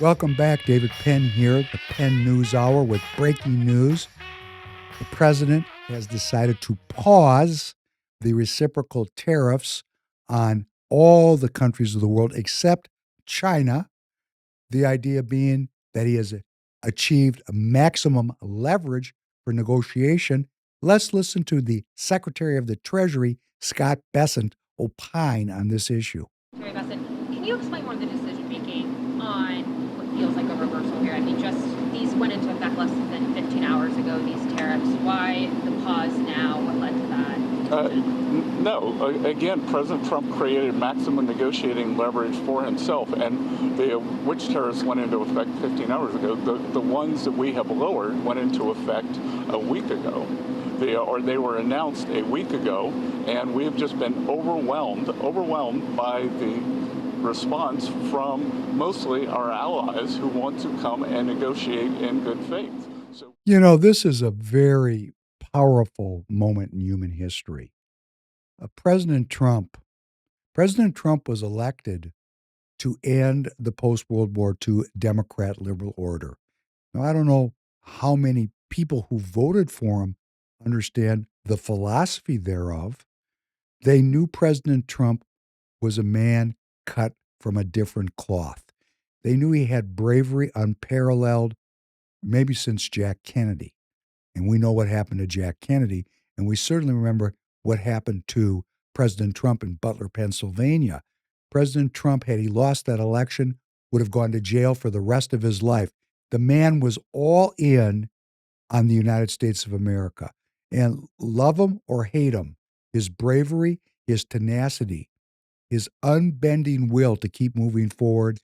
Welcome back. David Penn here, the Penn News Hour with breaking news. The president has decided to pause the reciprocal tariffs on all the countries of the world except China. The idea being that he has achieved a maximum leverage for negotiation. Let's listen to the Secretary of the Treasury, Scott Bessent, opine on this issue. Secretary Bessent, can you explain more of the decision making on what feels like a reversal here? I mean, just these went into effect less than 15 hours ago, these tariffs. Why the pause now? What led to that? No. Again, President Trump created maximum negotiating leverage for himself, and which tariffs went into effect 15 hours ago. The ones that we have lowered went into effect a week ago. They were announced a week ago, and we have just been overwhelmed by the response from mostly our allies who want to come and negotiate in good faith. So, This is a very powerful moment in human history. President Trump was elected to end the post-World War II Democrat liberal order. Now, I don't know how many people who voted for him understand the philosophy thereof. They knew President Trump was a man cut from a different cloth. They knew he had bravery unparalleled, maybe since Jack Kennedy. And we know what happened to Jack Kennedy. And we certainly remember what happened to President Trump in Butler, Pennsylvania. President Trump, had he lost that election, would have gone to jail for the rest of his life. The man was all in on the United States of America. And love him or hate him, his bravery, his tenacity, his unbending will to keep moving forward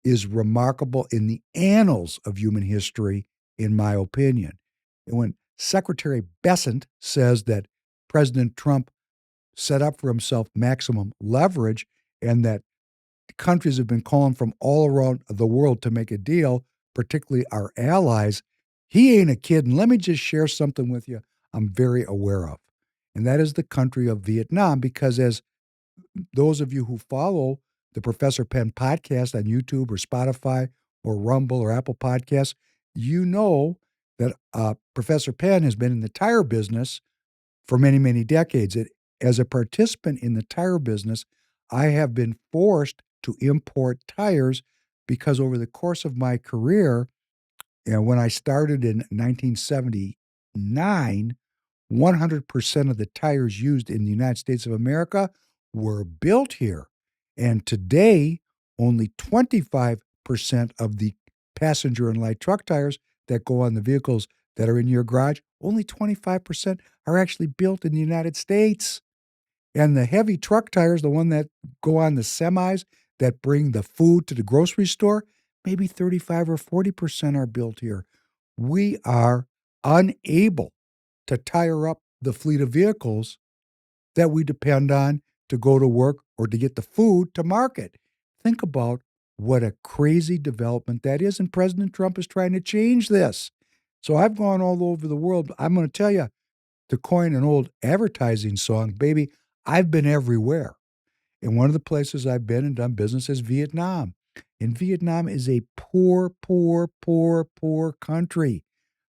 is remarkable in the annals of human history, in my opinion. And when Secretary Bessent says that President Trump set up for himself maximum leverage and that countries have been calling from all around the world to make a deal, particularly our allies, he ain't a kid. And let me just share something with you I'm very aware of. And that is the country of Vietnam, because as those of you who follow the Professor Penn podcast on YouTube or Spotify or Rumble or Apple Podcasts, you know that Professor Penn has been in the tire business for many, many decades. As a participant in the tire business, I have been forced to import tires because over the course of my career, when I started in 1979, 100% of the tires used in the United States of America were built here. And today, only 25% of the passenger and light truck tires that go on the vehicles that are in your garage, only 25% are actually built in the United States. And the heavy truck tires, the one that go on the semis that bring the food to the grocery store, maybe 35 or 40% are built here. We are unable to tire up the fleet of vehicles that we depend on to go to work or to get the food to market. Think about what a crazy development that is, and President Trump is trying to change this. So I've gone all over the world. I'm going to tell you, to coin an old advertising song, baby, I've been everywhere. And one of the places I've been and done business is Vietnam. And Vietnam is a poor, poor, poor, poor country.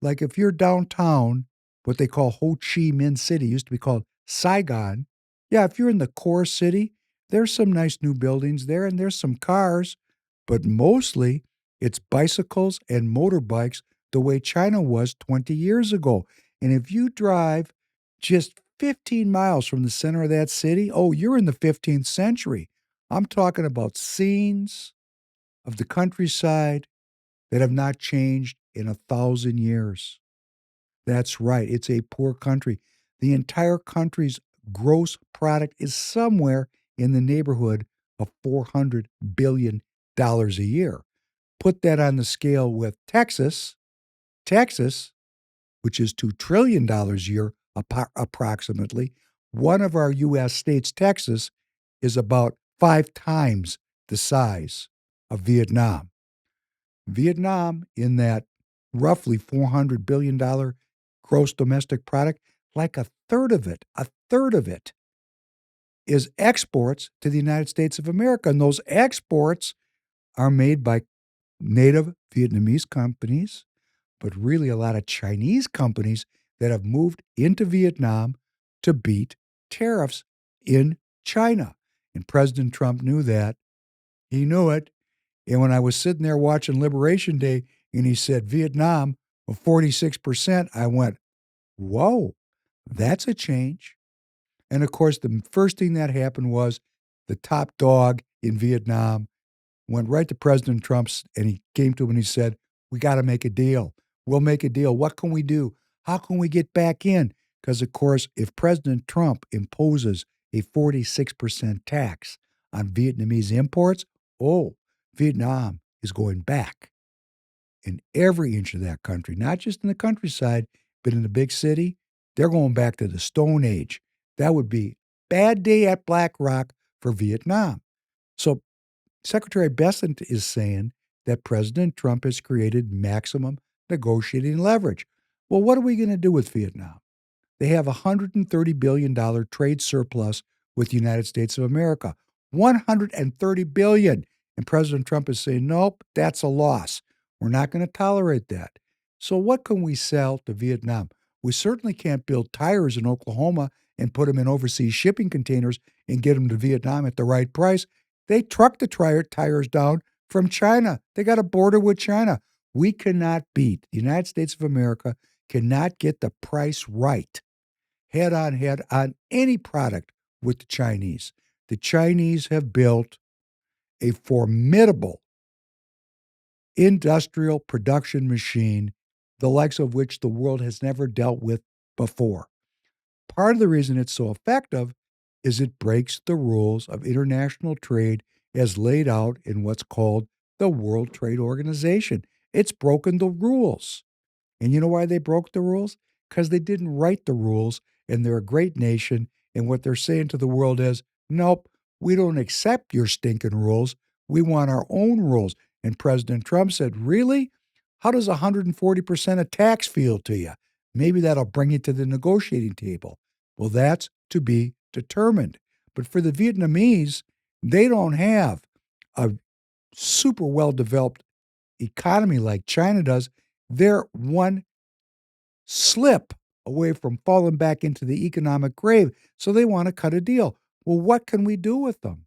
Like if you're downtown, what they call Ho Chi Minh City, used to be called Saigon. Yeah, if you're in the core city, there's some nice new buildings there and there's some cars, but mostly it's bicycles and motorbikes the way China was 20 years ago. And if you drive just 15 miles from the center of that city, oh, you're in the 15th century. I'm talking about scenes of the countryside that have not changed in 1,000 years. That's right. It's a poor country. The entire country's gross product is somewhere in the neighborhood of $400 billion a year. Put that on the scale with Texas, which is $2 trillion a year approximately. One of our U.S. states, Texas, is about 5 times the size of Vietnam. Vietnam, in that roughly $400 billion gross domestic product, like a third of it is exports to the United States of America. And those exports are made by native Vietnamese companies, but really a lot of Chinese companies that have moved into Vietnam to beat tariffs in China. And President Trump knew that. He knew it. And when I was sitting there watching Liberation Day and he said Vietnam, well, 46%, I went, whoa, that's a change. And of course, the first thing that happened was the top dog in Vietnam went right to President Trump's and he came to him and he said, we got to make a deal. We'll make a deal. What can we do? How can we get back in? Because, of course, if President Trump imposes a 46% tax on Vietnamese imports, oh, Vietnam is going back in every inch of that country, not just in the countryside, but in the big city. They're going back to the Stone Age. That would be bad day at Black Rock for Vietnam. So Secretary Bessent is saying that President Trump has created maximum negotiating leverage. Well, what are we going to do with Vietnam? They have a $130 billion trade surplus with the United States of America. $130 billion. And President Trump is saying, nope, that's a loss. We're not going to tolerate that. So what can we sell to Vietnam? We certainly can't build tires in Oklahoma and put them in overseas shipping containers and get them to Vietnam at the right price. They truck the tires down from China. They got a border with China. We cannot beat, the United States of America cannot get the price right head on any product with the Chinese. The Chinese have built a formidable industrial production machine, the likes of which the world has never dealt with before. Part of the reason it's so effective is it breaks the rules of international trade as laid out in what's called the World Trade Organization. It's broken the rules. And you know why they broke the rules? Because they didn't write the rules, and they're a great nation. And what they're saying to the world is, nope, we don't accept your stinking rules. We want our own rules. And President Trump said, really? How does 140% of tax feel to you? Maybe that'll bring you to the negotiating table. Well, that's to be determined. But for the Vietnamese, they don't have a super well-developed economy like China does. They're one slip away from falling back into the economic grave. So they want to cut a deal. Well, what can we do with them?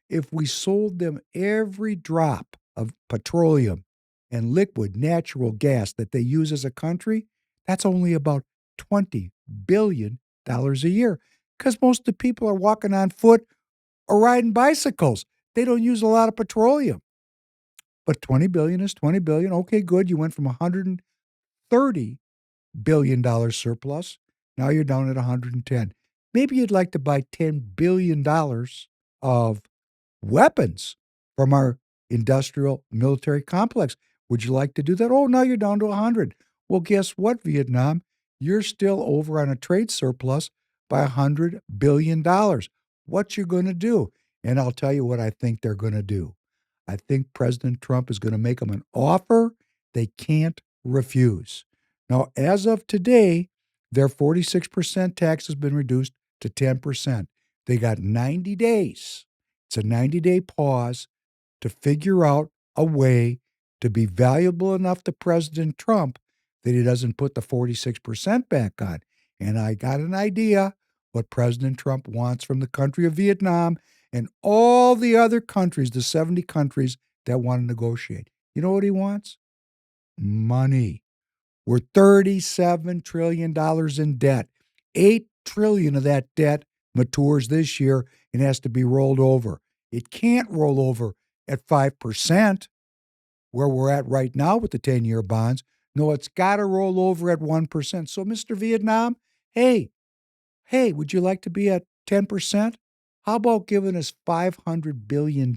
If we sold them every drop of petroleum and liquid natural gas that they use as a country, that's only about $20 billion a year. Because most of the people are walking on foot or riding bicycles. They don't use a lot of petroleum. But 20 billion is 20 billion. Okay, good. You went from $130 billion surplus. Now you're down at 110. Maybe you'd like to buy $10 billion of weapons from our industrial military complex. Would you like to do that? Oh, now you're down to 100. Well, guess what, Vietnam? You're still over on a trade surplus by $100 billion. What you going to do? And I'll tell you what I think they're going to do. I think President Trump is going to make them an offer they can't refuse. Now, as of today, their 46% tax has been reduced to 10%. They got 90 days. It's a 90-day pause to figure out a way to be valuable enough to President Trump that he doesn't put the 46% back on. And I got an idea what President Trump wants from the country of Vietnam and all the other countries, the 70 countries that want to negotiate. You know what he wants? Money. We're $37 trillion in debt. $8 trillion of that debt matures this year and has to be rolled over. It can't roll over at 5%, where we're at right now with the 10-year bonds. No, it's got to roll over at 1%. So, Mr. Vietnam, hey, would you like to be at 10%? How about giving us $500 billion?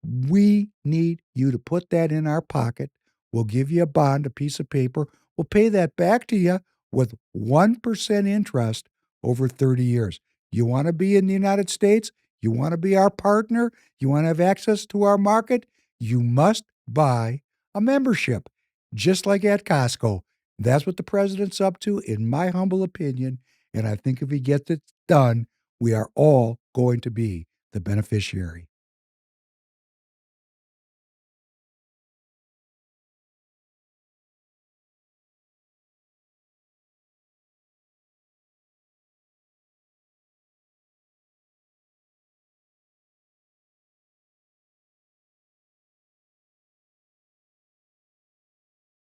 We need you to put that in our pocket. We'll give you a bond, a piece of paper. We'll pay that back to you with 1% interest over 30 years. You want to be in the United States? You want to be our partner? You want to have access to our market? You must buy a membership, just like at Costco. That's what the president's up to, in my humble opinion. And I think if he gets it done, we are all going to be the beneficiary.